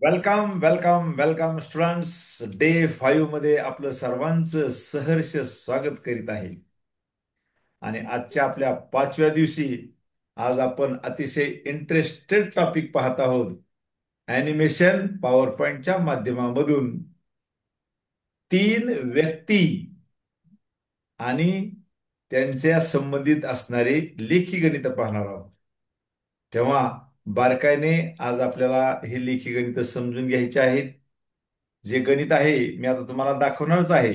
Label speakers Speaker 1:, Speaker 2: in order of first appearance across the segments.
Speaker 1: Welcome welcome welcome students. Day 5 मध्ये आपलं सर्वांचं सहर्ष स्वागत करीत आहे. आणि आजच्या आपल्या 5व्या दिवशी आज आपण अतिशय इंटरेस्टेड टॉपिक पाहत आहोत. ॲनिमेशन पॉवर पॉइंटच्या माध्यमामधून 3 व्यक्ती आणि त्यांच्या संबंधित असणारे लेखी गणित पाहणार आहोत. तेव्हा बारकाईने आज आपल्याला हे लेखी गणित समजून घ्यायचे आहेत. जे गणित आहे मी आता तुम्हाला दाखवणारच आहे.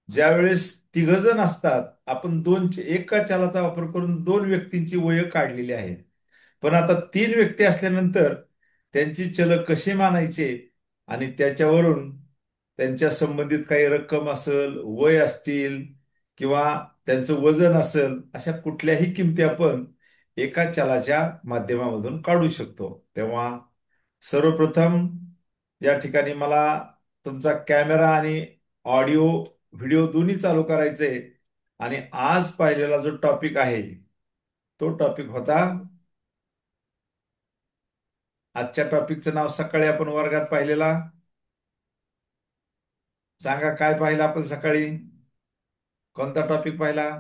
Speaker 1: ज्यावेळेस तिघजण असतात, आपण एका चलाचा वापर करून 2 व्यक्तींची वय काढलेली आहे. पण आता 3 व्यक्ती असल्यानंतर त्यांची चल कसे मानायचे आणि त्याच्यावरून त्यांच्या संबंधित काही रक्कम असेल, वय असतील किंवा त्यांचं वजन असेल, अशा कुठल्याही किमती आपण एका चलाच्या माध्यमामधून काढू शकतो. तेव्हा सर्वप्रथम या ठिकाणी मला तुमचा कॅमेरा आणि ऑडिओ व्हिडिओ दोन्ही चालू करायचे. आणि आज पाहिलेला जो टॉपिक आहे तो टॉपिक होता, आजच्या टॉपिकचं नाव सकाळी आपण वर्गात पाहिलेला. सांगा काय पाहिलं आपण सकाळी? कोणता टॉपिक पाहिला?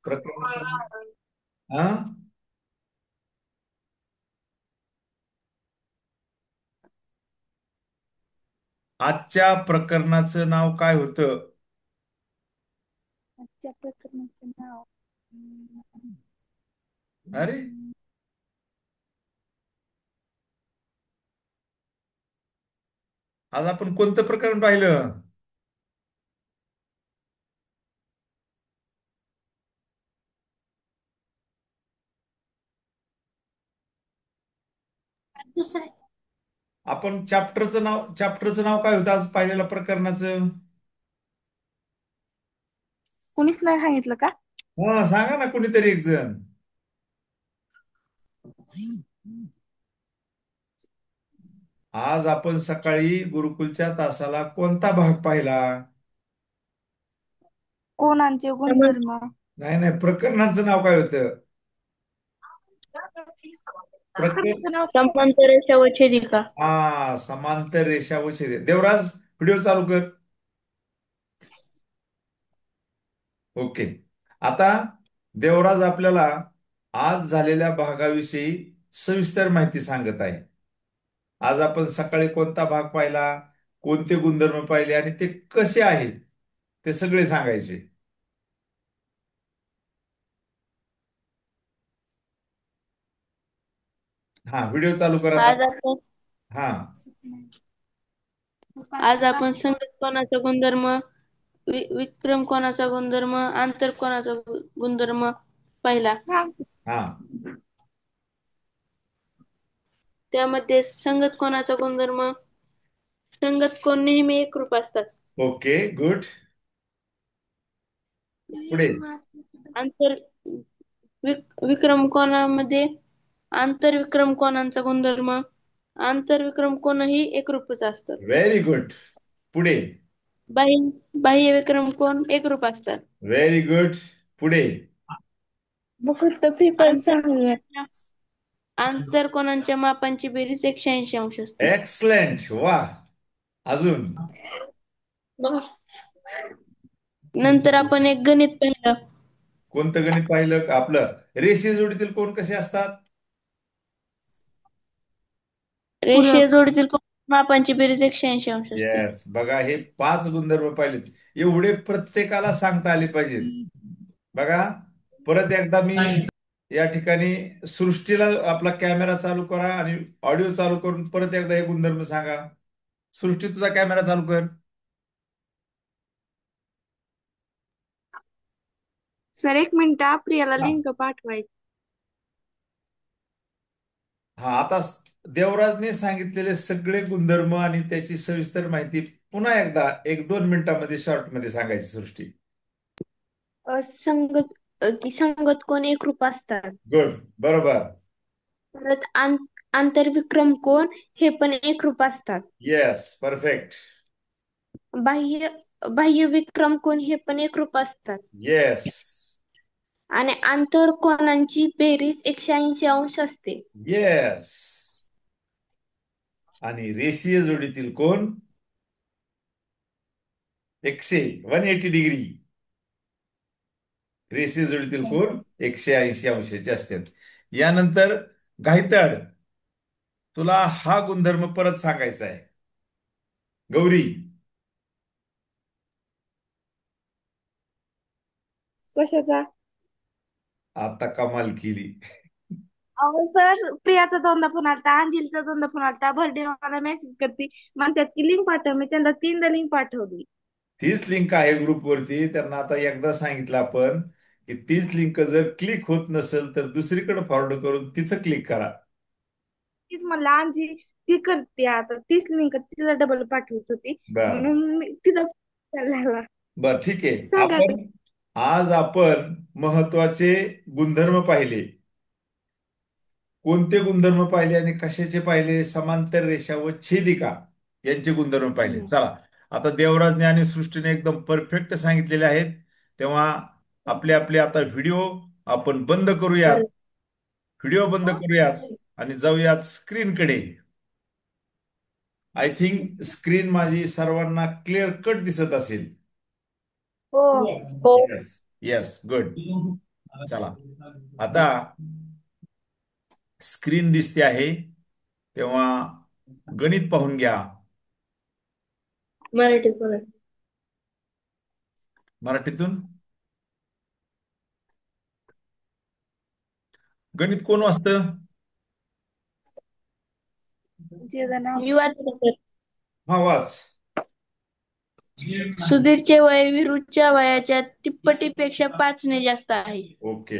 Speaker 1: प्रकरण हा आजच्या प्रकरणाचं नाव काय होतं?
Speaker 2: आजच्या प्रकरणाचं नाव
Speaker 1: अरे, आज आपण कोणतं प्रकरण पाहिलं?
Speaker 2: दुसरं
Speaker 1: आपण चॅप्टरचं नाव काय होतं आज पाहिलेल्या प्रकरणाचं?
Speaker 2: कुणीच नाही सांगितलं का?
Speaker 1: हा, सांगा ना कुणीतरी एक जण. आज आपण सकाळी गुरुकुलच्या तासाला कोणता भाग पाहिला?
Speaker 2: कोणाचे गुणधर्म?
Speaker 1: नाही नाही, प्रकरणाचं नाव काय होतं? प्रकरण
Speaker 2: प्रकरणाचं नाव
Speaker 3: समांतर रेषा व छेदिका.
Speaker 1: हा, समांतर रेषा व छेद. देवराज, व्हिडिओ चालू कर. ओके. आता देवराज आपल्याला आज झालेल्या भागाविषयी सविस्तर माहिती सांगत आहे. आज आपण सकाळी कोणता भाग पाहिला, कोणते गुणधर्म पाहिले आणि ते कसे आहेत ते सगळे सांगायचे. हा, व्हिडिओ चालू कर आता.
Speaker 3: आज आपण
Speaker 1: हा,
Speaker 3: आज आपण संगत कोणाचा गुणधर्म, विक्रम कोणाचा गुणधर्म, आंतर कोणाचा गुणधर्म पाहिला.
Speaker 1: हा.
Speaker 3: त्यामध्ये संगत कोणाचा गुणधर्म, संगत कोण नेहमी एकरूप असतात.
Speaker 1: Okay, good. पुढे.
Speaker 3: आंतर विक्रम कोणामध्ये आंतर विक्रम कोणाचा गुणधर्म, आंतर विक्रम कोणही एकरूपच असतात.
Speaker 1: Very good. पुढे.
Speaker 3: बाह्य विक्रम कोण एकरूप असतात.
Speaker 1: Very good. पुढे.
Speaker 2: बहुत पीपल सांगूया.
Speaker 3: आंतर कोणांच्या मापांची बेरीज 180 अंश असते.
Speaker 1: एक्सलेंट, वा. अजून.
Speaker 3: नंतर आपण एक गणित पाहिलं.
Speaker 1: कोणतं गणित पाहिलं का? आपलं रेषीय जोडीतील कोण कसे असतात?
Speaker 3: रेषीय जोडीतील मापांची बेरीज 180 अंश असते.
Speaker 1: येस, बघा हे 5 गुणधर्म पाहिलेत. एवढे प्रत्येकाला सांगता आले पाहिजेत. बघा, परत एकदा मी या ठिकाणी सृष्टीला आपला कॅमेरा चालू करा आणि ऑडिओ चालू करून परत एकदा हे गुणधर्म सांगा. सृष्टी, तुझा कॅमेरा चालू कर.
Speaker 2: सर, 1 मिनिट, प्रियाला
Speaker 1: हा.
Speaker 2: लिंक पाठवायची.
Speaker 1: हा, आता देवराजने सांगितलेले सगळे गुणधर्म आणि त्याची सविस्तर माहिती पुन्हा एकदा 1-2 मिनिटांमध्ये शॉर्टमध्ये सांगायची सृष्टी.
Speaker 2: संगत कोण एकरूप असतात.
Speaker 1: गुड, बरोबर.
Speaker 2: परत आंतरविक्रम कोण हे पण एकरूप असतात.
Speaker 1: Yes, perfect.
Speaker 2: बाह्य बाह्य विक्रम कोण हे पण एकरूप असतात.
Speaker 1: येस.
Speaker 2: आणि आंतर कोणांची बेरीज 180 अंश असते.
Speaker 1: येस. आणि रेषीय जोडीतील कोण 180 डिग्री. रेषीय जोडीतील कोण 180 अंशाचे असतात. यानंतर घाईतड, तुला हा गुणधर्म परत सांगायचा आहे. गौरी,
Speaker 3: कशाचा?
Speaker 1: आता कमाल केली.
Speaker 3: अहो सर, प्रियाचा दोनदा फोन आलता, अंजलीचा दोनदा फोन आलता, भरडे मला मेसेज करते म्हणतात की लिंक पाठव. मी त्यांना 3दा लिंक पाठवली.
Speaker 1: तीच लिंक आहे ग्रुपवरती. त्यांना आता एकदा सांगितलं आपण की तीच लिंक जर क्लिक होत नसेल तर दुसरीकडे फॉरवर्ड करून तिथं क्लिक करा.
Speaker 3: तीच म्हणलं अंजी ती करते आता, तीच लिंक तिला डबल पाठवत होती,
Speaker 1: बर
Speaker 3: म्हणून मी तिचा phone लागला.
Speaker 1: बर ठीक आहे.
Speaker 3: सांगा आता.
Speaker 1: आज आपण महत्वाचे गुणधर्म पाहिले. कोणते गुणधर्म पाहिले आणि कशाचे पाहिले? समांतर रेषा व छेदिका यांचे गुणधर्म पाहिले. चला, आता देवराजने आणि सृष्टीने एकदम परफेक्ट सांगितलेले आहेत. तेव्हा आपले आपले आता व्हिडिओ आपण बंद करूयात. व्हिडिओ बंद करूयात आणि जाऊयात स्क्रीनकडे. आय थिंक स्क्रीन माझी सर्वांना क्लिअर कट दिसत असेल.
Speaker 3: हो हो.
Speaker 1: Yes yes, good. चला, आता स्क्रीन दिसते आहे. तेव्हा गणित पाहून घ्या.
Speaker 3: मराठीत बोला.
Speaker 1: मराठीतून गणित कोण वाचतं?
Speaker 3: मी वाचते.
Speaker 1: हा, वाच.
Speaker 3: सुधीरचे वय विरुच्या वयाच्या तिप्पटीपेक्षा 5 ने जास्त आहे.
Speaker 1: ओके.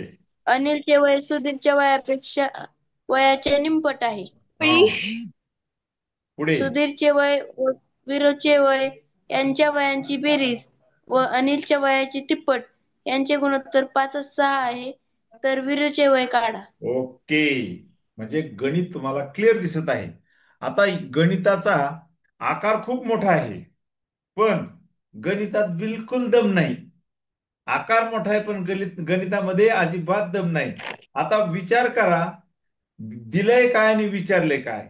Speaker 3: अनिलचे वय सुधीरच्या वयाच्या निमपट आहे.
Speaker 1: हा, पुढे.
Speaker 3: सुधीरचे वय व विरोचे वय यांच्या वयांची बेरीज व अनिलच्या वयाची तिप्पट यांचे गुणोत्तर 5:6 आहे. तर विरोचे वय काढा.
Speaker 1: ओके, म्हणजे गणित तुम्हाला क्लिअर दिसत आहे. आता गणिताचा आकार खूप मोठा आहे, पण गणितात बिलकुल दम नाही. आकार मोठा आहे पण गणितामध्ये अजिबात दम नाही. आता विचार करा, दिलंय काय आणि विचारलंय काय?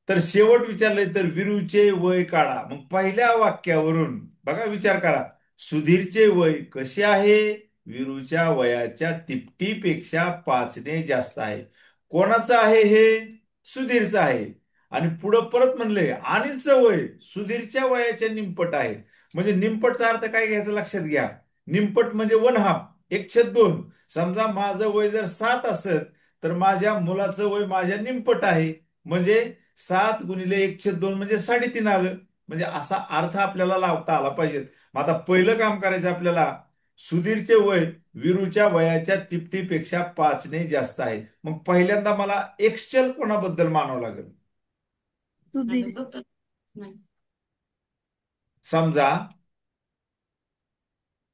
Speaker 1: तर शेवट विचारलंय तर विरूचे वय काढा. मग पहिल्या वाक्यावरून बघा, विचार करा. सुधीरचे वय कसे आहे? विरूच्या वयाच्या तिपटीपेक्षा 5 ने जास्त आहे. कोणाचं आहे हे? सुधीरचं आहे. आणि पुढं परत म्हणले अनिलचं वय सुधीरच्या वयाच्या निमपट आहे. म्हणजे निमपटचा अर्थ काय घ्यायचा लक्षात घ्या. निमपट म्हणजे 1/2, 1/2. समजा माझं वय जर 7 असेल तर माझ्या मुलाचं वय माझ्या निमपट आहे. म्हणजे 7 गुणिले 1/2 म्हणजे 3.5 आलं. म्हणजे असा अर्थ आपल्याला लावता आला पाहिजे. मग आता पहिलं काम करायचं आपल्याला, सुधीरचे वय विरूच्या वयाच्या तिपटीपेक्षा 5 ने जास्त आहे. मग पहिल्यांदा मला एक्सचल कोणाबद्दल मानावं लागेल? समजा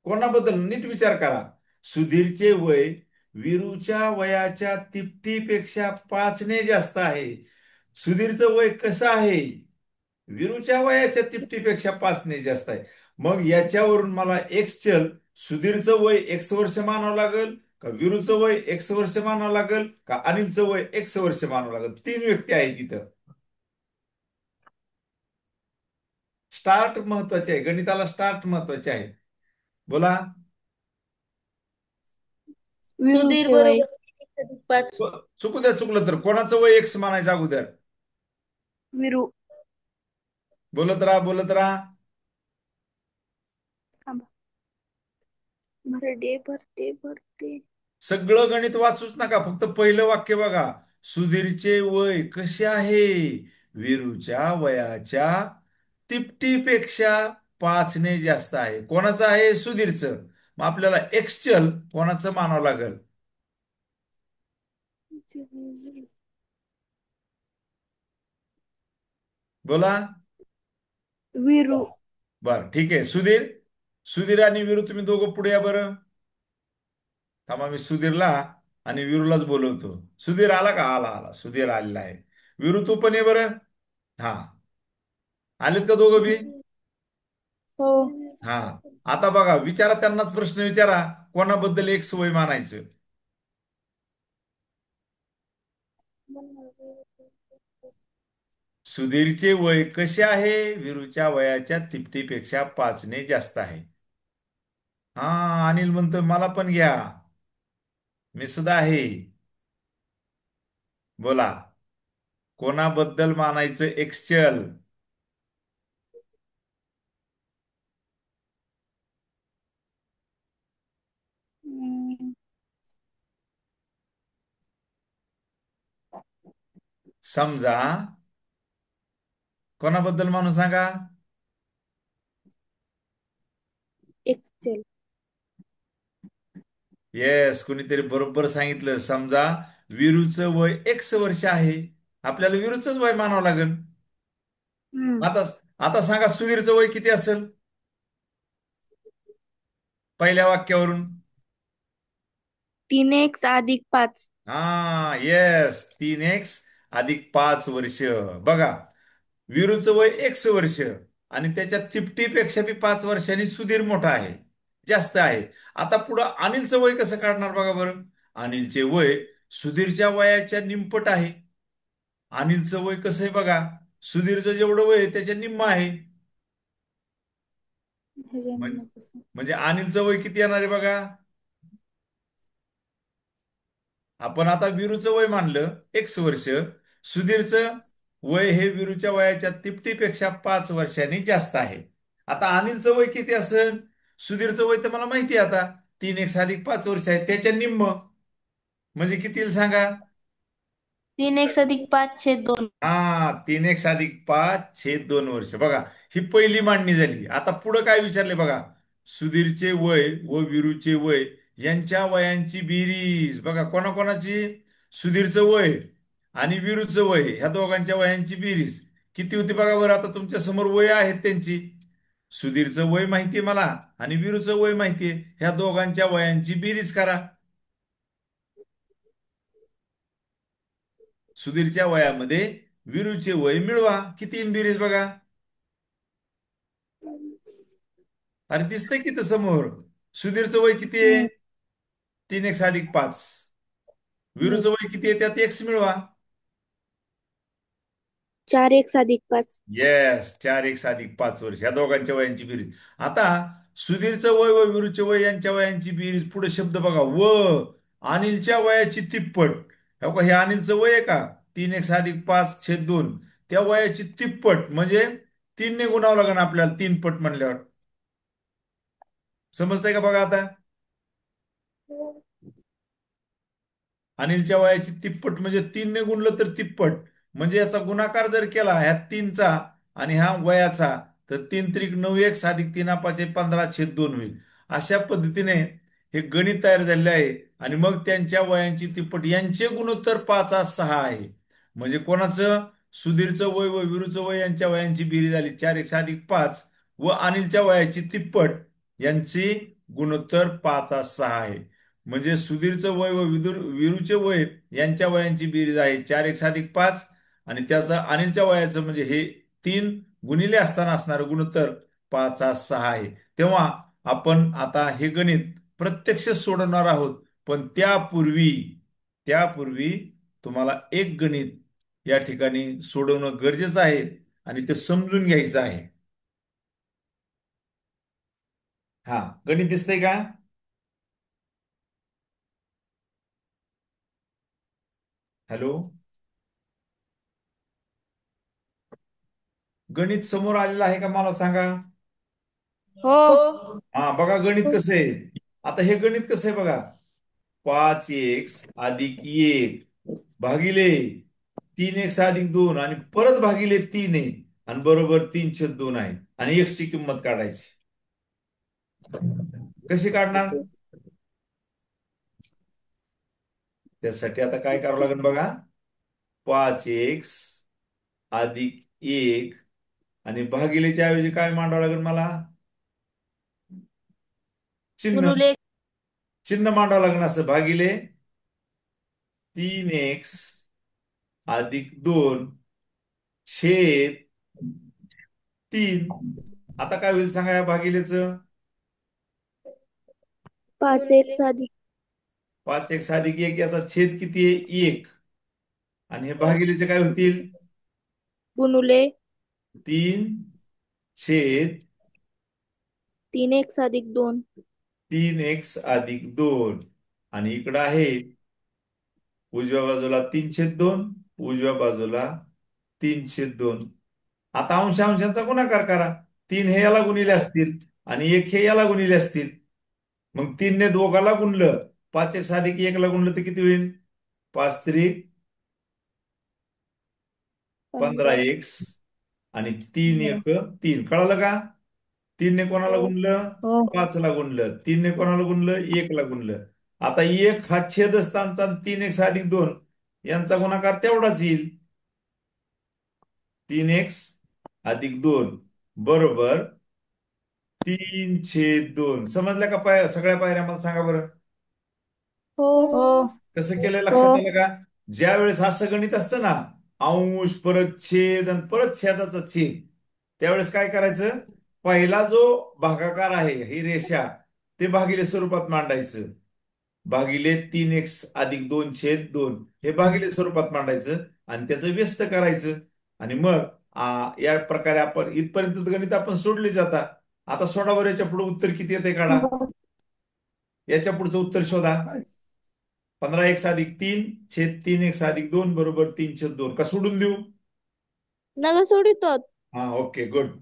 Speaker 1: कोणाबद्दल नीट विचार करा. सुधीरचे वय विरूच्या वयाच्या तिपटीपेक्षा 5 ने जास्त आहे. सुधीरचं वय कसं आहे? विरूच्या वयाच्या तिपटीपेक्षा 5 ने जास्त आहे. मग याच्यावरून मला एक्स चल सुधीरचं वय एक्स वर्ष मानावं लागेल का विरूचं वय एक्स वर्ष मानावं लागेल का अनिलचं वय एक्स वर्ष मानावं लागेल? 3 व्यक्ती आहेत तिथं. स्टार्ट महत्वाचे आहे, गणिताला स्टार्ट महत्वाचे आहे. बोला.
Speaker 3: सुधीर बरोबर 5.
Speaker 1: चुकू द्या, चुकलं तर कोणाचं वय एक्स मानायचं अगोदर?
Speaker 3: विरू.
Speaker 1: बोलत राहा, बोलत राहा.
Speaker 3: भरडे भरते भरते.
Speaker 1: सगळं गणित वाचूच नका, फक्त पहिलं वाक्य बघा. सुधीरचे वय कसे आहे? विरूच्या वयाच्या तिपटीपेक्षा 5 ने जास्त आहे. कोणाचं आहे? सुधीरचं. मग आपल्याला एक्सचल कोणाचं मानावं लागेल? बोला.
Speaker 3: विरू.
Speaker 1: बर ठीक आहे. सुधीर, सुधीर आणि विरू तुम्ही दोघं पुढे या बरं. थांबा, मी सुधीरला आणि विरूलाच बोलवतो. सुधीर आला का? आला आला, सुधीर आलेला आहे. विरू तू पण ये बरं. हा, आलेत का दोघं बी?
Speaker 3: हो.
Speaker 1: हा, आता बघा, विचारा त्यांनाच प्रश्न विचारा. कोणाबद्दल एक्स वय मानायचं? सुधीरचे वय कसे आहे? वीरूच्या वयाच्या तिपटीपेक्षा 5ने जास्त आहे. हा, अनिल म्हणतो मला पण घ्या, मी सुद्धा आहे. बोला, कोणाबद्दल मानायचं एक्सचल?
Speaker 3: हम्म,
Speaker 1: समजा, कोणाबद्दल मानून सांगा.
Speaker 2: एक्सेल.
Speaker 1: येस, कुणीतरी बरोबर सांगितलं. समजा वीरूचं वय एक्स वर्ष आहे, आपल्याला वीरूचंच वय मानावं लागेल.
Speaker 3: हम्म.
Speaker 1: आता आता सांगा सुधीरचं वय किती असेल पहिल्या वाक्यावरून?
Speaker 3: 3x अधिक 5.
Speaker 1: हा, येस, 3x अधिक 5 वर्ष. बघा, वीरूचं वय एक्स वर्ष आणि त्याच्या तिपटीपेक्षा बी 5 वर्षांनी सुधीर मोठा आहे, जास्त आहे. आता पुढं अनिलचं वय कसं काढणार बघा बरं. अनिलचे वय सुधीरच्या वयाच्या निमपट आहे. अनिलचं वय कसं आहे बघा, सुधीरचं जेवढं वय आहे त्याच्या निम्म आहे. म्हण- म्हणजे अनिलचं वय किती येणार आहे बघा. आपण आता वीरूचं वय मानलं एक्स वर्ष, सुधीरचं वय हे वीरूच्या वयाच्या तिपटीपेक्षा 5 वर्षांनी जास्त आहे. आता अनिलचं वय किती असेल? सुधीरचं वय तर मला माहिती आहे आता, 3x अधिक 5 वर्ष आहे, त्याच्या निम्म म्हणजे किती येईल सांगा.
Speaker 3: 3x अधिक 5/2.
Speaker 1: हा, 3x अधिक 5 छेद 2 वर्ष. बघा, ही पहिली मांडणी झाली. आता पुढं काय विचारले बघा, सुधीरचे वय व वीरूचे वय यांच्या वयांची बेरीज. बघा, कोणाकोणाची? सुधीरचं वय आणि वीरूचं वय, ह्या दोघांच्या वयांची बेरीज किती होती बघा बरं. आता तुमच्या समोर वय आहेत त्यांची. सुधीरचं वय माहितीये मला आणि वीरूचं वय माहितीये, ह्या दोघांच्या वयांची बेरीज करा. सुधीरच्या वयामध्ये वीरूचे वय मिळवा, किती येईल बेरीज बघा. अरे दिसतंय की तर समोर, सुधीरचं वय किती आहे? 3x अधिक 5.
Speaker 3: हम्म.
Speaker 1: वीरूचं वय किती आहे? त्यात एक्स मिळवा.
Speaker 2: 4x अधिक 5.
Speaker 1: येस, 4x अधिक 5 वर्ष, या दोघांच्या वयांची बेरीज. आता सुधीरचं वय व वीरूचे वय यांच्या वयांची बेरीज, पुढे शब्द बघा, व अनिलच्या वयाची तिप्पट. हो का, हे अनिलचं वय आहे का? 3x अधिक 5 छेद 2, त्या वयाची तिप्पट म्हणजे 3ने गुणावं लागेल आपल्याला, 3 पट म्हणल्यावर. समजतंय का बघा आता. अनिलच्या वयाची तिप्पट म्हणजे 3ने गुणलं तर तिप्पट, म्हणजे याचा गुणाकार जर केला ह्या 3चा आणि ह्या वयाचा, तर 3 त्रिक 9 1 अधिक 3 5 15 छेद 2 होईल. अशा पद्धतीने हे गणित तयार झालेले आहे. आणि मग त्यांच्या वयांची तिप्पट यांचे गुणोत्तर 5 6 आहे. म्हणजे कोणाचं? सुधीरचं वय व वीरूचं वय यांच्या वयांची बेरीज झाली 4x अधिक 5 व अनिलच्या वयाची तिप्पट यांची गुणोत्तर 5 6 आहे. म्हणजे सुधीरचं वय व वीरूचे वय यांच्या वयांची बेरीज आहे 4x अधिक 5 आणि त्याचा अनिलच्या वयाचं म्हणजे हे 3 गुणिले असताना असणारं गुणोत्तर 5 6 आहे. तेव्हा आपण आता हे गणित प्रत्यक्ष सोडवणार आहोत. पण त्यापूर्वी त्यापूर्वी तुम्हाला एक गणित या ठिकाणी सोडवणं गरजेचं आहे आणि ते समजून घ्यायचं आहे. हा, गणित दिसतंय का? हॅलो, गणित समोर आलेलं आहे का मला सांगा.
Speaker 3: हो.
Speaker 1: हा, बघा गणित कसं आहे. आता हे गणित कसं आहे बघा, 5x अधिक 1 भागिले 3x अधिक 2 आणि परत भागिले 3 आहे आणि बरोबर 3/2 आहे आणि x ची किंमत काढायची. कशी काढणार? त्यासाठी आता काय करावं लागेल बघा, 5x अधिक 1 आणि भागिलेच्या ऐवजी काय मांडावं लागेल मला? चिन्ह.
Speaker 3: गुणुले.
Speaker 1: चिन्ह मांडावं लागेल असं, भागिले 3x अधिक 2 छेद 3. आता काय होईल सांगा या भागिलेचं?
Speaker 2: 5x अधिक
Speaker 1: 5x अधिक 1 याचा छेद किती आहे? 1. आणि हे भागिलेचे काय होतील?
Speaker 3: गुणुले
Speaker 1: 3 छेद
Speaker 3: 3x अधिक 2.
Speaker 1: 3x अधिक 2. आणि इकडं आहे उजव्या बाजूला 3/2, उजव्या बाजूला 3/2. आता अंश अंशाचा गुणाकार करा. 3 हे याला गुणिले असतील आणि 1 हे याला गुणिले असतील. मग 3 ने दोघाला गुणलं, 5x अधिक 1 ला गुणलं तर किती होईल? 5 त्रिक
Speaker 3: 15.
Speaker 1: 15x आणि 3 1 3. कळालं का? 3 ने कोणाला
Speaker 3: हो.
Speaker 1: गुणलं?
Speaker 3: हो.
Speaker 1: 5 ला गुणलं. 3 ने कोणाला गुणलं? 1 ला गुणलं. आता 1 हा छेदस्थानचा 3x अधिक 2 यांचा गुणाकार तेवढाच येईल. 3x अधिक 2 बरोबर 3/2. समजल्या का सगळ्या पायऱ्या मला सांगा बरं.
Speaker 3: हो.
Speaker 2: हो.
Speaker 1: कसं केलंय लक्षात
Speaker 3: हो.
Speaker 1: आलं का? ज्या वेळेस हा गणित असतं ना, अंश परत छेद आणि परत छेदाचा छेद, त्यावेळेस काय करायचं? पहिला जो भागाकार आहे ही रेषा, ते भागिले स्वरूपात मांडायचं. भागिले 3x अधिक 2/2 हे भागिले स्वरूपात मांडायचं आणि त्याचं व्यस्त करायचं. आणि मग या प्रकारे आपण इथपर्यंत गणित आपण सोडले जातात. आता सोडा बरं, याच्या पुढे उत्तर किती येते काढा. याच्या पुढचं उत्तर शोधा. 15x अधिक 3 छेद 3x अधिक 2 बरोबर 3/2. का सोडून देऊ?
Speaker 3: नका सोडितो.
Speaker 1: हा, ओके, गुड.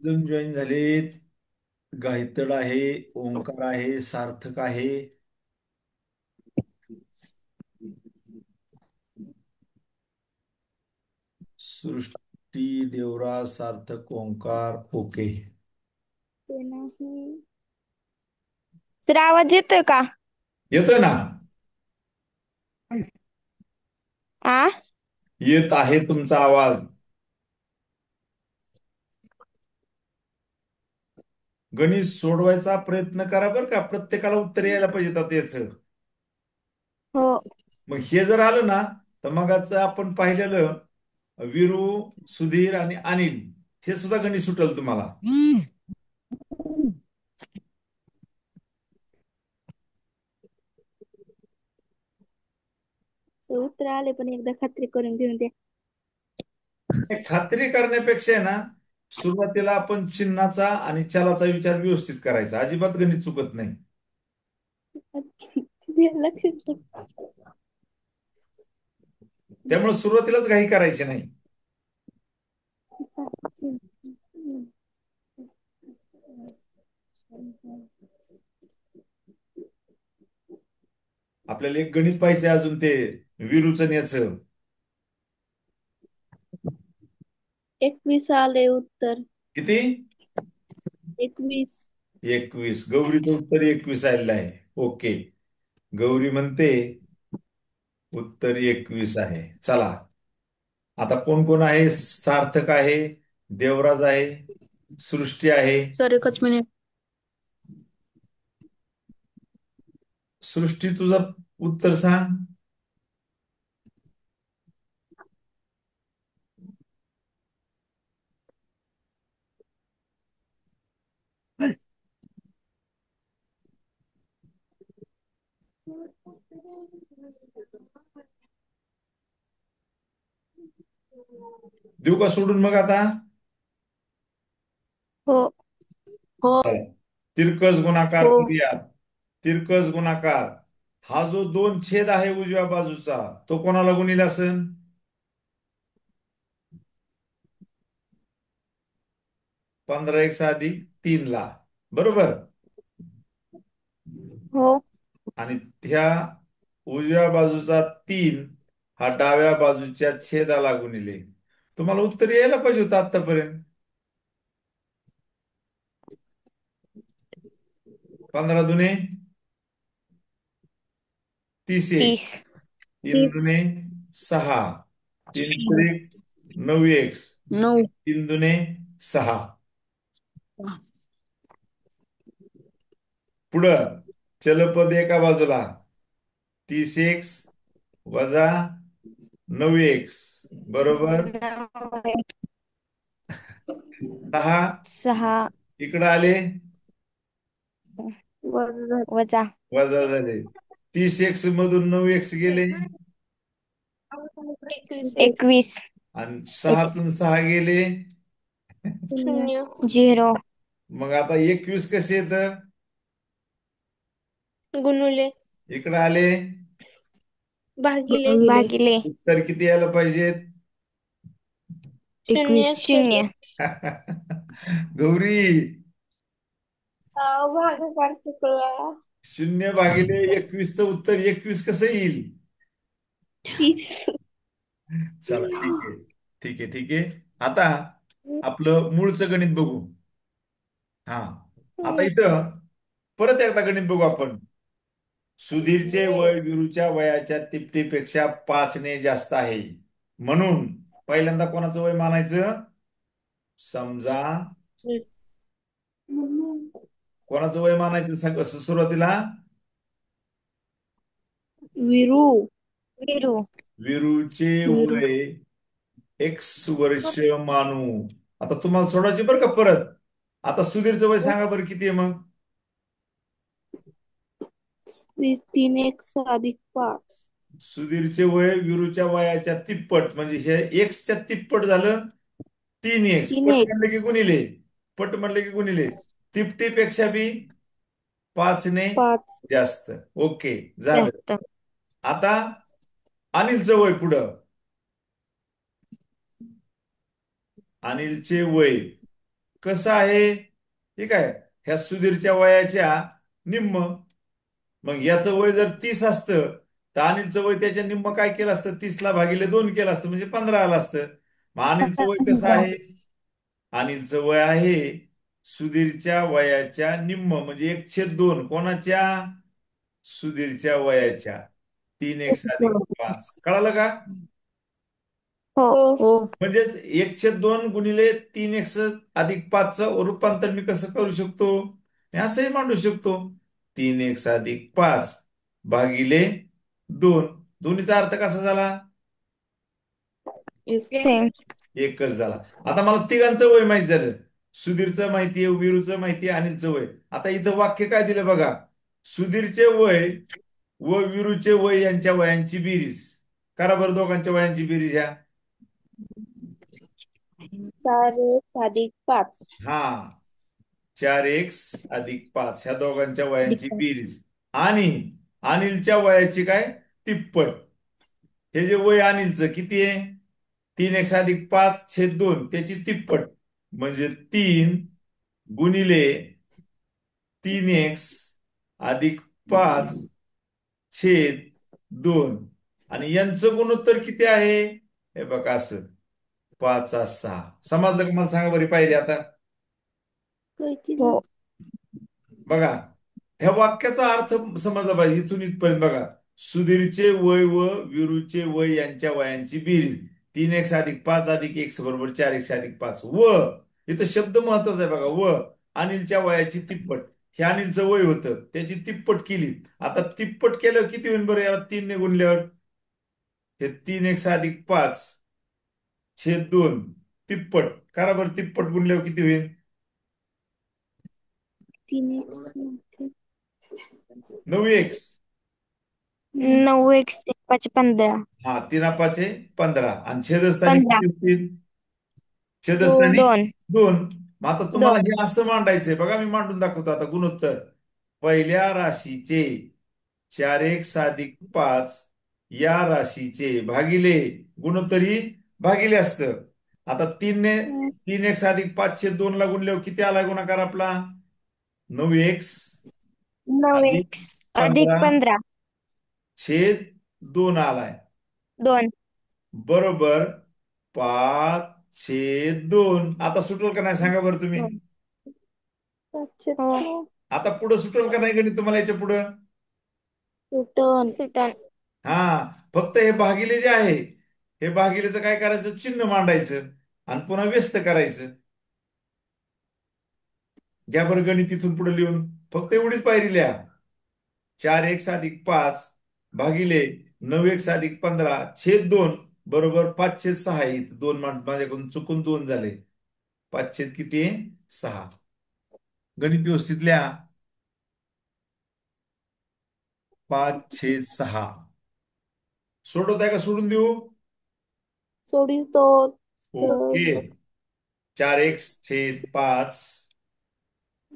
Speaker 1: जण जॉईन झालेत. गायतड आहे, ओंकार आहे, सार्थक आहे. सृष्टी, देवराज, सार्थक, ओंकार, ओके.
Speaker 3: ते नाही. सर आवाज येतोय का?
Speaker 1: येतोय ना?
Speaker 3: आ
Speaker 1: येत आहे तुमचा आवाज. गणित सोडवायचा प्रयत्न करा बरं का. प्रत्येकाला उत्तर यायला पाहिजे आता याचं.
Speaker 3: हो.
Speaker 1: मग हे जर आलं ना, तर मग आपण पाहिलेलं विरू, सुधीर आणि अनिल, हे सुद्धा गणित सुटेल तुम्हाला.
Speaker 3: सर उत्तर आले पण एकदा खात्री करून घेऊन द्या.
Speaker 1: हे खात्री करण्यापेक्षा आहे ना, सुरुवातीला आपण चिन्हाचा आणि चलाचा विचार व्यवस्थित करायचा. अजिबात गणित चुकत नाही.
Speaker 3: लक्षात ठेव.
Speaker 1: त्यामुळे सुरुवातीलाच घाई करायची नाही. आपल्याला एक गणित पाहिजे अजून, ते विरूचं आणि याचं.
Speaker 3: 21 आले उत्तर.
Speaker 1: किती?
Speaker 3: 21.
Speaker 1: 21. गौरीचं उत्तर 21 आलेलं आहे. ओके, गौरी म्हणते उत्तर 21 आहे. चला, आता कोण कोण आहे? सार्थक आहे, देवराज आहे, सृष्टी आहे.
Speaker 3: सर एकच मिनिट.
Speaker 1: सृष्टी, तुझं उत्तर सांग. देऊ का सोडून मग आता?
Speaker 3: हो. हो.
Speaker 1: चला, तिरकस गुणाकार
Speaker 3: हो.
Speaker 1: करूया. तिरकस गुणाकार. हा जो 2 छेद आहे उजव्या बाजूचा, तो कोणाला गुणिले असेल? 15x अधिक 3 ला, बरोबर.
Speaker 3: हो.
Speaker 1: आणि ह्या उजव्या बाजूचा 3 हा डाव्या बाजूच्या छेदाला गुणिले. तुम्हाला उत्तर यायला पाहिजे होतं आतापर्यंत. 15 दुने 31.
Speaker 3: 30.
Speaker 1: 3 दुने 6. 3 त्रिक 9x.
Speaker 3: 9.
Speaker 1: 3 दुने 6. पुढं चलपद एका बाजूला 30x वजा 9x बरोबर 6
Speaker 2: 6
Speaker 1: इकडं आले
Speaker 2: वजा
Speaker 1: वजा झाले. 30x मधून 9x गेले
Speaker 2: 21
Speaker 1: आणि
Speaker 2: एक्स
Speaker 1: 6तून 6 गेले.
Speaker 3: शून्य
Speaker 2: 0
Speaker 1: मग आता 21 कसे येत
Speaker 3: गुणुले
Speaker 1: इकडे आले
Speaker 3: भागिले
Speaker 2: भागिले
Speaker 1: उत्तर किती यायला पाहिजेत?
Speaker 3: 0
Speaker 2: 0
Speaker 1: गौरी
Speaker 3: भागाकार चुकला
Speaker 1: 0 भागिले 21चं उत्तर 21 कसं येईल?
Speaker 3: 30
Speaker 1: चला ठीक आहे ठीक आहे ठीक आहे. आता आपलं मूळचं गणित बघू. हा आता इथं परत एकदा गणित बघू आपण. सुधीरचे वय विरूच्या वयाच्या तिपटीपेक्षा 5 ने जास्त आहे. म्हणून पहिल्यांदा कोणाचं वय मानायचं? समजा कोणाचं वय मानायचं सुरुवातीला?
Speaker 3: विरू
Speaker 2: विरू
Speaker 1: विरूचे
Speaker 3: विरू
Speaker 1: वय x वर्ष मानू. आता तुम्हाला सोडायची बरं का परत. आता सुधीरचं वय सांगा बरं किती आहे मग?
Speaker 3: 3x अधिक 5
Speaker 1: सुधीरचे वय विरूच्या वयाच्या तिप्पट म्हणजे हे एक्सच्या तिप्पट झालं 3x. पट म्हणलं
Speaker 3: 3x
Speaker 1: की गुणिले पट म्हणलं की गुणिले तिपटीपेक्षा बी 5 ने
Speaker 3: 5
Speaker 1: जास्त. ओके झालं.
Speaker 2: जास्त
Speaker 1: आता अनिलचं वय पुढं. अनिलचे वय कसं आहे? ठीक आहे ह्या सुधीरच्या वयाच्या निम्म. मग याचं वय जर 30 असतं तर अनिलचं वय त्याच्या निम्म काय केलं असतं? 30ला भागिले 2 केलं असतं म्हणजे 15 आलं असतं. मग अनिलचं वय कसं आहे? अनिलचं वय आहे सुधीरच्या वयाच्या निम्म म्हणजे 1/2 कोणाच्या? सुधीरच्या वयाच्या. 3x अधिक 5 कळालं का?
Speaker 2: हो
Speaker 3: हो
Speaker 2: हो
Speaker 1: म्हणजेच 1/2 गुणिले 3x अधिक 5चं रूपांतर मी कसं करू शकतो? मी असंही मांडू शकतो 3x अधिक 5 भागिले 2. दोन्हीचा अर्थ कसा झाला?
Speaker 2: सेम
Speaker 1: एकच झाला. आता मला तिघांचं वय माहित झालं. सुधीरचं माहितीये, विरूचं माहितीये, अनिलचं वय. आता इथं वाक्य काय दिलं बघा. सुधीरचे वय व विरूचे वय यांच्या वयांची बेरीज करा बरं. दोघांच्या वयांची बेरीज ह्या
Speaker 3: 4x अधिक 5
Speaker 1: हा 4x अधिक 5 ह्या दोघांच्या वयांची बेरीज आणि अनिलच्या वयाची काय तिप्पट. हे जे वय अनिलचं किती आहे? 3x अधिक 5/2 त्याची तिप्पट म्हणजे 3 गुणिले 3x अधिक 5/2 आणि यांचं गुणोत्तर किती आहे? हे बघा असं 5/6. समजलं का? मला सांगा बरी पाहिजे आता.
Speaker 2: हो
Speaker 1: बघा ह्या वाक्याचा अर्थ समजला पाहिजे इथून इथपर्यंत. बघा सुधीरचे वय व विरूचे वय यांच्या वयांची बेरीज 3x अधिक 5 अधिक x बरोबर 4x अधिक 5 व इथं शब्द महत्वाचा आहे बघा. व अनिलच्या वयाची तिप्पट. हे अनिलचं वय होतं त्याची तिप्पट केली. आता तिप्पट केल्यावर किती होईल बरं? याला 3 ने गुणल्यावर हे 3x अधिक 5/2 तिप्पट करा बरं. तिप्पट गुणल्यावर किती होईल? 9x.
Speaker 2: 9x 15
Speaker 1: हा 3×5=15 आणि छेदस्थानी
Speaker 2: 15
Speaker 1: किती होतील? छेदस्थानी
Speaker 2: 2
Speaker 1: 2. मग आता तुम्हाला
Speaker 2: 2
Speaker 1: हे असं मांडायचंय बघा. मी मांडून दाखवतो आता गुणोत्तर. पहिल्या राशीचे 4x अधिक 5 या राशीचे भागिले गुणोत्तरी भागिले असतं. आता 3x अधिक 5/2 ला गुणल्यावर किती आला गुणाकार आपला? 9x अधिक
Speaker 2: 9x अधिक
Speaker 1: 15
Speaker 2: 15
Speaker 1: छेद 2 आलाय.
Speaker 2: 2
Speaker 1: बरोबर 5/2. आता सुटेल का नाही सांगा बरं तुम्ही?
Speaker 2: हो
Speaker 1: आता पुढं सुटेल का नाही गणित तुम्हाला याच्या पुढं?
Speaker 3: सुटन
Speaker 2: सुटन
Speaker 1: हा फक्त हे भागिले जे आहे हे भागिलेचं काय करायचं? चिन्ह मांडायचं आणि पुन्हा व्यस्त करायचं. घ्या बरं गणित इथून पुढे लिहून. फक्त एवढीच पायरी लिहा. 4x अधिक 5 भागिले 9x + 15 छेद 2 बरोबर 5/6 आहे. दोन माझ्याकडून चुकून 2 झाले. 5 छेद किती आहे? 6. गणित व्यवस्थित लिहा. 5/6. सोडवताय का सोडून देऊ?
Speaker 3: सोडितो.
Speaker 1: ओके. 4x/5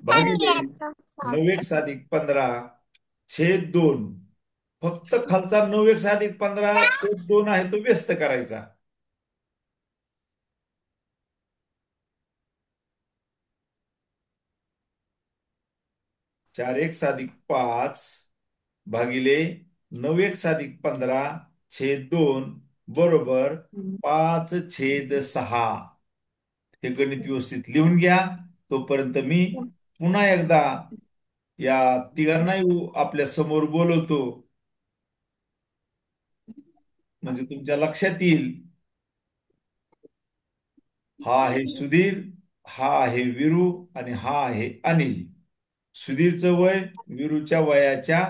Speaker 1: भागिले 9x + 15 छेद 2. फक्त खालचा 9x + 15 छेद 2 आहे तो व्यस्त करायचा. 4x + 5 भागिले 9x + 15 छेद 2 बरोबर 5/6. हे गणित व्यवस्थित लिहून घ्या. तोपर्यंत मी पुन्हा एकदा या तिघांनाही आपल्या समोर बोलवतो, म्हणजे तुमच्या लक्षात येईल. हा आहे सुधीर, हा आहे वीरू आणि हा आहे अनिल. सुधीरचं वय वीरूच्या वयाच्या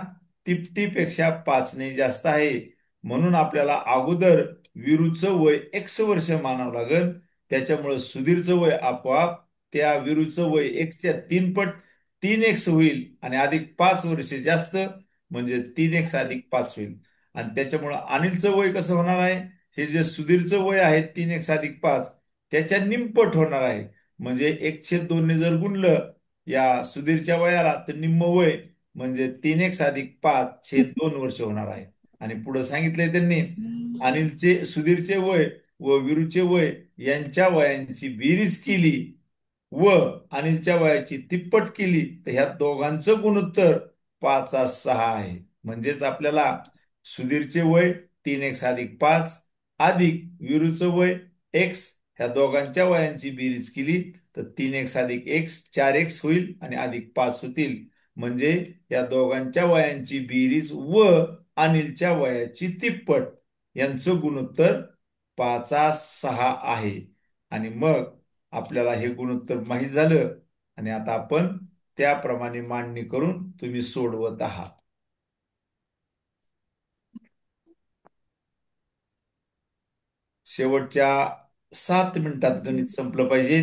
Speaker 1: तिपटीपेक्षा 5ने जास्त आहे. म्हणून आपल्याला अगोदर वीरूचं वय x वर्ष मानावं लागेल. त्याच्यामुळे सुधीरचं वय आपोआप त्या वीरूचं वय x च्या 3 पट 3x होईल आणि अधिक 5 वर्ष जास्त म्हणजे 3x + 5 होईल. आणि त्याच्यामुळे अनिलचं वय कसं होणार आहे? हे जे सुधीरचं वय आहे 3x + 5 त्याच्या निमपट होणार आहे. म्हणजे 1/2 ने जर गुणलं या सुधीरच्या वयाला तर निम्म वय म्हणजे 3x + 5 छेद 2 वर्ष होणार आहे. आणि पुढे सांगितलंय त्यांनी सुधीरचे वय व वीरूचे वय यांच्या वयांची बेरीज केली व अनिलच्या वयाची तिप्पट केली तर ह्या दोघांचं गुणोत्तर 5/6 आहे. म्हणजेच आपल्याला सुधीरचे वय 3x + 5 अधिक वीरूचं वय x ह्या दोघांच्या वयांची बेरीज केली तर 3x + x 4x होईल आणि अधिक 5 होतील. म्हणजे या दोघांच्या वयांची बेरीज व अनिलच्या वयाची तिप्पट यांचं गुणोत्तर 5/6 आहे. आणि मग आपल्याला हे गुणोत्तर माहीत झालं आणि आता आपण त्याप्रमाणे मांडणी करून तुम्ही सोडवत आहात. शेवटच्या 7 मिनिटात गणित संपलं पाहिजे.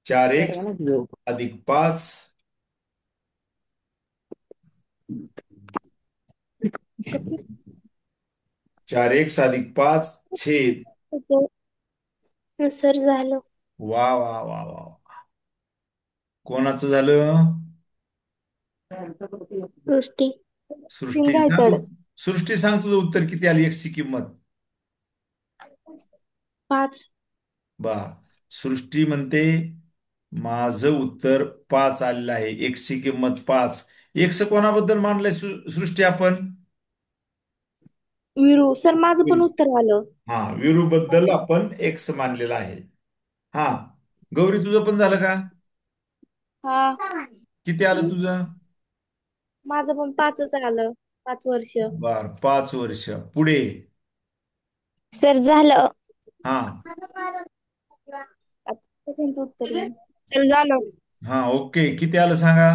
Speaker 1: 4x + 5 4x + 5 छेद.
Speaker 2: सर झालं.
Speaker 1: वा वा वा वा. कोणाचं झालं?
Speaker 2: सृष्टी.
Speaker 1: सृष्टी सांग. सृष्टी सांग तुझं उत्तर किती आली x ची किंमत?
Speaker 2: 5.
Speaker 1: बा सृष्टी म्हणते माझं उत्तर 5 आलेलं आहे. x ची किंमत 5. x कोणाबद्दल मानलंय सृष्टी आपण?
Speaker 3: विरू सर माझं पण उत्तर आलं.
Speaker 1: हा वीरू बद्दल आपण x मानलेला आहे. हा गौरी तुझं पण झालं का?
Speaker 3: हा
Speaker 1: किती आलं तुझं?
Speaker 3: माझं पण 5च आलं. 5 वर्ष.
Speaker 1: बर 5 वर्ष. पुढे
Speaker 2: सर झालं.
Speaker 1: हा
Speaker 3: त्यांचं उत्तर येईल.
Speaker 2: सर झालं.
Speaker 1: हा ओके. किती आलं सांगा?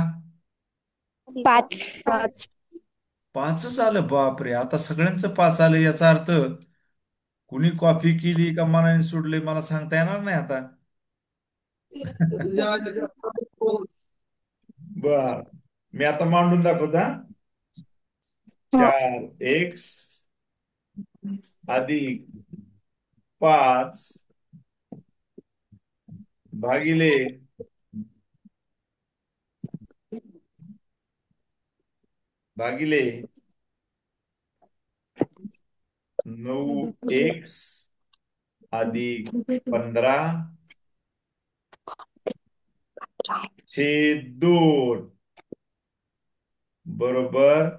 Speaker 2: 5.
Speaker 1: 5च आलं. बापरे. आता सगळ्यांचं 5 आलं याचा अर्थ कुणी कॉफी केली का मनाने सोडले मला सांगता येणार नाही आता. बर मी आता मांडून दाखवता. 4x + 5 भागिले 9x + 15 छेद 2 बरोबर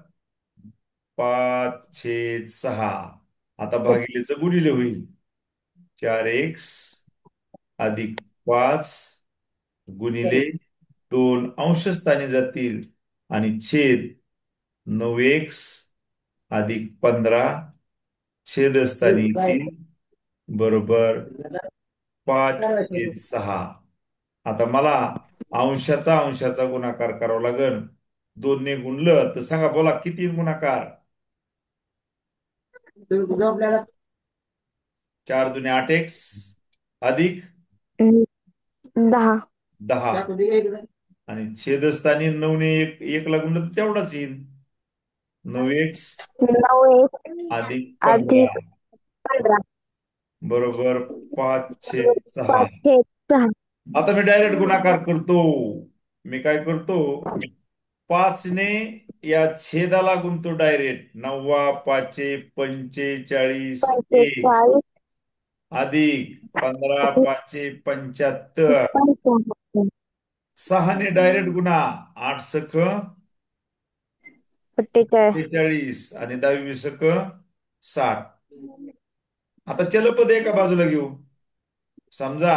Speaker 1: 5/6. आता भागिलेचं गुणिले होईल. 4x + 5 गुणिले 2 अंशस्थानी जातील आणि छेद 9x + 15 छेदस्थानी येतील बरोबर 5/6. आता मला अंशाचा अंशाचा गुणाकार करावा लागेल. 2 ने गुणलं तर सांगा, बोला किती गुणाकार? 4 दूने 8x अधिक
Speaker 2: हम्म, 10.
Speaker 1: 10. आणि छेदस्थानी 9 ने एक ला गुणलं तर तेवढाच येईल. 9x
Speaker 2: 9
Speaker 1: अधिक 15
Speaker 2: अधिक 15.
Speaker 1: बरोबर 5/6.
Speaker 2: 5/6.
Speaker 1: आता मी डायरेक्ट गुणाकार करतो. मी काय करतो? 5 ने या छेदाला गुणतो डायरेक्ट. 9 5 पंचेचाळीस एक
Speaker 2: 45.
Speaker 1: अधिक 15 5 75. 6 ने डायरेक्ट गुणा. 8 सख
Speaker 2: 48.
Speaker 1: 42 आणि 10 सख 60. आता चलपद एका बाजूला घेऊ. समजा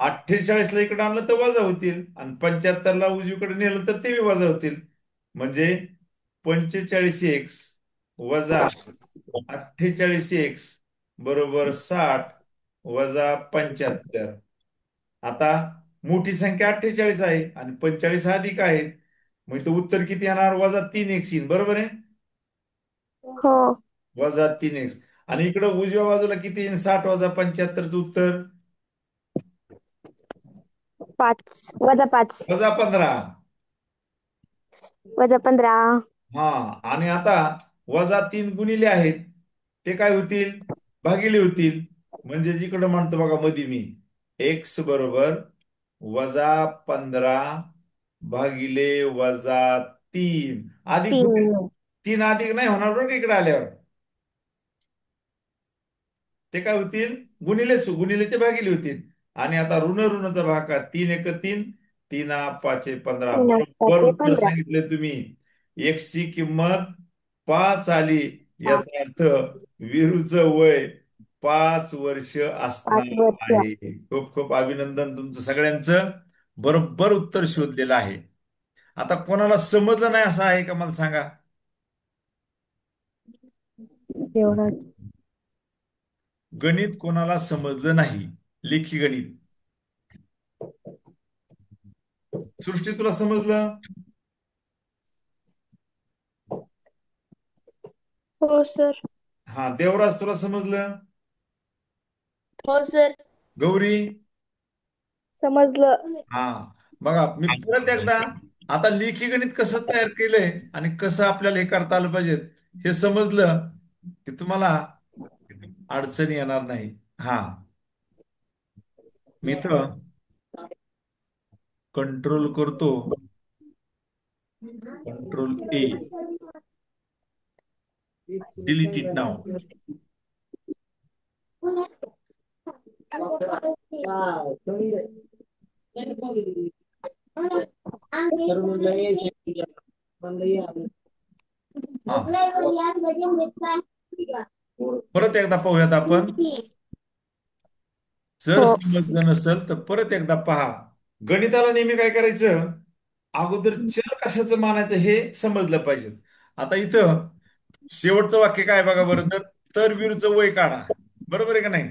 Speaker 1: 48ला इकडे आणलं तर वजा होतील आणि 75ला उजवीकडे नेलं तर ते बी वजा होतील. म्हणजे 45x वजा 48x बरोबर 60 वजा 75. आता मोठी संख्या 48 आहे आणि 45 अधिक आहे. मग इथं उत्तर किती येणार? -3x येईल. बरोबर आहे.
Speaker 2: हो.
Speaker 1: -3x. आणि इकडं उजव्या बाजूला किती येईल? 60 वजा 75चं उत्तर
Speaker 2: 5 वजा 5
Speaker 1: -15.
Speaker 2: वजा 15.
Speaker 1: हा. आणि आता -3 गुणिले आहेत, ते काय होतील? भागिले होतील. म्हणजे जिकडं म्हणतो बघा मध्ये मी, x बरोबर -15 भागिले -3 अधिक होतील.
Speaker 2: 3.
Speaker 1: 3 अधिक नाही होणार बरं का इकडे आल्यावर. ते काय होतील? गुणिलेच, गुणिलेचे भागिले होतील. आणि आता ऋण ऋणचा भागाकार. 3 1 3, 3 5 15.
Speaker 2: 3
Speaker 1: बरोबर
Speaker 2: 5
Speaker 1: उत्तर
Speaker 2: 15.
Speaker 1: सांगितले तुम्ही. एक्स ची किंमत 5 आली.
Speaker 2: 5
Speaker 1: याचा अर्थ वीरूचं वय 5 वर्ष असणार
Speaker 2: वर्ष.
Speaker 1: आहे. खूप खूप अभिनंदन तुमचं सगळ्यांचं. बरोबर उत्तर शोधलेलं आहे. आता कोणाला समजलं नाही असं आहे का मला सांगा?
Speaker 2: एवढं.
Speaker 1: गणित कोणाला समजलं नाही? लेखी गणित. सृष्टी तुला समजलं?
Speaker 3: हो सर.
Speaker 1: हा. देवराज तुला समजलं?
Speaker 3: हो सर.
Speaker 1: गौरी?
Speaker 2: समजलं.
Speaker 1: हा. बघा मी परत एकदा, आता लेखी गणित कसं तयार केलंय आणि कसं आपल्याला हे करता आलं पाहिजे हे समजलं की तुम्हाला अडचणी येणार नाही. हा. मी इथं कंट्रोल करतो. Ctrl+A. डिलीट इट नाव. हा. परत एकदा पाहूयात आपण. जर
Speaker 2: हो.
Speaker 1: समजलं नसेल तर परत एकदा पहा. गणिताला नेहमी काय करायचं? अगोदर चल कशाचं मानायचं हे समजलं पाहिजे. आता इथं शेवटचं वाक्य काय बघा बरं. तर विरूचं वय काढा. बरोबर आहे का नाही?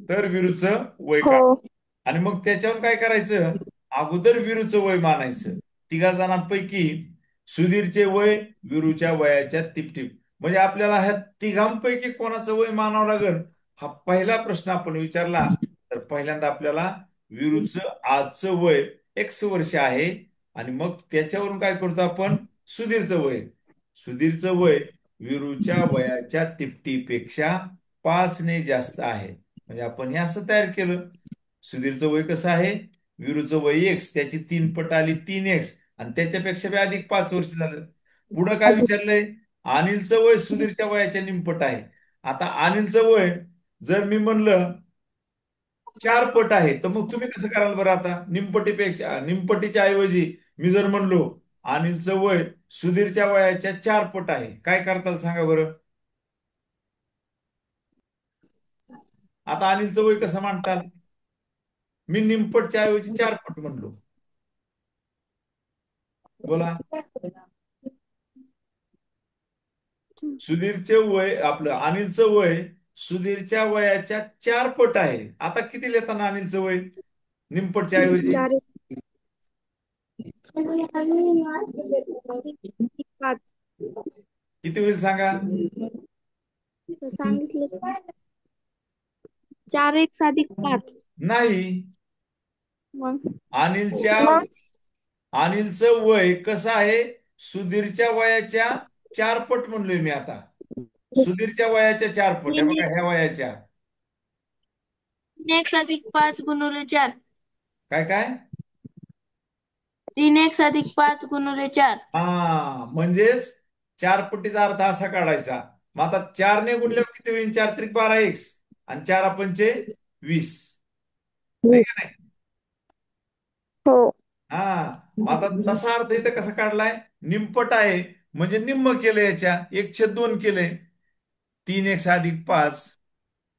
Speaker 1: तर विरूचं वय
Speaker 2: हो.
Speaker 1: काढा. आणि मग त्याच्यावर काय करायचं? अगोदर विरूचं वय मानायचं. 3 जणांपैकी सुधीरचे वय विरूच्या वयाच्या टिपटिप. म्हणजे आपल्याला ह्या तिघांपैकी कोणाचं वय मानावं लागेल हा पहिला प्रश्न आपण विचारला तर पहिल्यांदा आपल्याला विरूचं आजचं वय X वर्ष आहे. आणि मग त्याच्यावरून काय करतो आपण? सुधीरचं वय. सुधीरचं वय विरूच्या वयाच्या तिपटीपेक्षा 5 ने जास्त आहे. म्हणजे आपण हे असं तयार केलं. सुधीरचं वय कसं आहे? विरूचं वय X, त्याची 3 पट आली 3x, आणि त्याच्यापेक्षा बी अधिक 5 वर्ष झालं. पुढं काय
Speaker 2: अधिक.
Speaker 1: विचारलंय? अनिलचं वय सुधीरच्या वयाच्या निमपट आहे. आता अनिलचं वय जर मी म्हणलं 4 पट आहे तर मग तुम्ही कसं कराल बरं? आता निमपटीपेक्षा, निमपटीच्या ऐवजी मी जर म्हणलो अनिलचं वय सुधीरच्या वयाच्या 4 पट आहे, काय करताल सांगा बरं? आता अनिलचं वय कसं मांडताल? मी निमपटच्या ऐवजी 4 पट म्हणलो. बोला. सुधीरचे वय, आपलं अनिलचं वय सुधीरच्या वयाच्या 4 पट आहे. आता किती लिहिताना अनिलचं वय निमपटच्या ऐवजी?
Speaker 2: 4. पाच.
Speaker 1: किती होईल सांगा?
Speaker 2: सांगितलं 4x अधिक 5.
Speaker 1: नाही.
Speaker 2: मग
Speaker 1: अनिलच्या अनिलचं वय कसं आहे? सुधीरच्या वयाच्या 4 पट म्हणलोय मी आता. सुधीरच्या वयाच्या 4 पट. हे
Speaker 3: तीन
Speaker 1: बघा, ह्या वयाच्या.
Speaker 3: 3x अधिक 5 गुणुले 4.
Speaker 1: काय काय?
Speaker 3: 3x अधिक 5 गुणुले 4.
Speaker 1: हा, म्हणजेच 4 पटीचा अर्थ असा काढायचा. मग आता 4 ने गुणल्यावर किती होईल? 4 त्रिक 12x आणि 4 पंचे 20. आहे का नाही?
Speaker 2: हो.
Speaker 1: हा, मग आता तसा अर्थ इथं कसा काढलाय? निमपट आहे म्हणजे निम्म केलं, याच्या 1/2 केले. 3x अधिक 5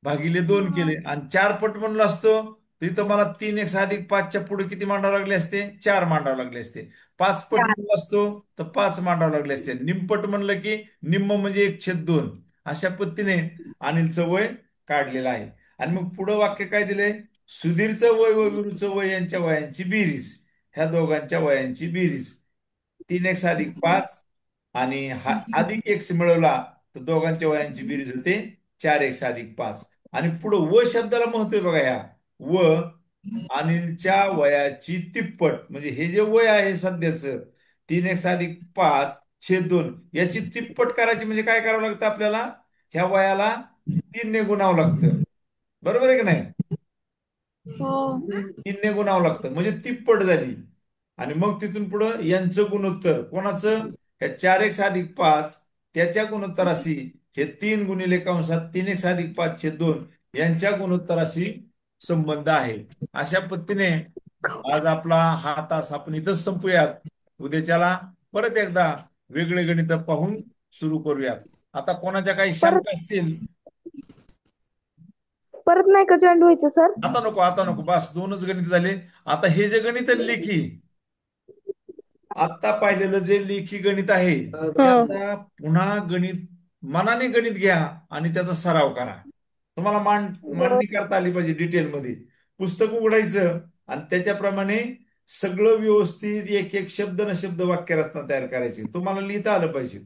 Speaker 1: भागिले 2 केले आणि 4 पट म्हणलो असतो तर इथं मला 3x अधिक 5च्या पुढे किती मांडावं लागले असते? 4 मांडावं लागले असते. 5 पट म्हणलो असतो तर 5 मांडावं लागले असते. निमपट म्हणलं की निम्म म्हणजे 1/2. अशा पद्धतीने अनिलचं वय काढलेलं आहे. आणि मग पुढं वाक्य काय दिलंय? सुधीरचं वय व विरूचं वय यांच्या वयांची बेरीज. ह्या दोघांच्या वयांची बेरीज 3x अधिक 5 आणि हा अधिक एक्स मिळवला तर दोघांच्या वयांची बेरीज होते 4x अधिक 5. आणि पुढं व शब्दाला महत्व आहे बघा. ह्या व अनिलच्या वयाची तिप्पट म्हणजे हे जे वय आहे सध्याचं 3x अधिक 5/2 याची तिप्पट करायची म्हणजे काय करावं लागतं आपल्याला? ह्या वयाला 3ने गुणावं लागतं. बरोबर आहे की नाही?
Speaker 2: हो.
Speaker 1: 3ने गुणावं लागतं म्हणजे तिप्पट झाली. आणि मग तिथून पुढं यांचं गुणोत्तर कोणाचं? हे 4x अधिक 5 त्याच्या गुणोत्तराशी हे 3 गुणिले 3x अधिक 5/2 यांच्या गुणोत्तराशी संबंध आहे. अशा पद्धतीने आज आपला हा तास आपण इथंच संपूयात. उद्याच्याला परत एकदा वेगळे गणित पाहून सुरू करूयात. आता कोणाच्या काही
Speaker 2: परत
Speaker 1: शंका असतील?
Speaker 2: परत नाही का जॉईंट व्हायचं सर?
Speaker 1: आता नको, आता नको, बस 2च गणित झाले. आता हे जे गणित आहे लेखी, आत्ता पाहिलेलं जे लेखी गणित आहे त्याचा पुन्हा गणित मनाने गणित घ्या आणि त्याचा सराव करा. तुम्हाला मांडणी करता आली पाहिजे डिटेलमध्ये. पुस्तक उघडायचं आणि त्याच्याप्रमाणे सगळं व्यवस्थित एक एक शब्द न शब्द वाक्यरचना तयार करायची. तुम्हाला लिहिता आलं पाहिजे.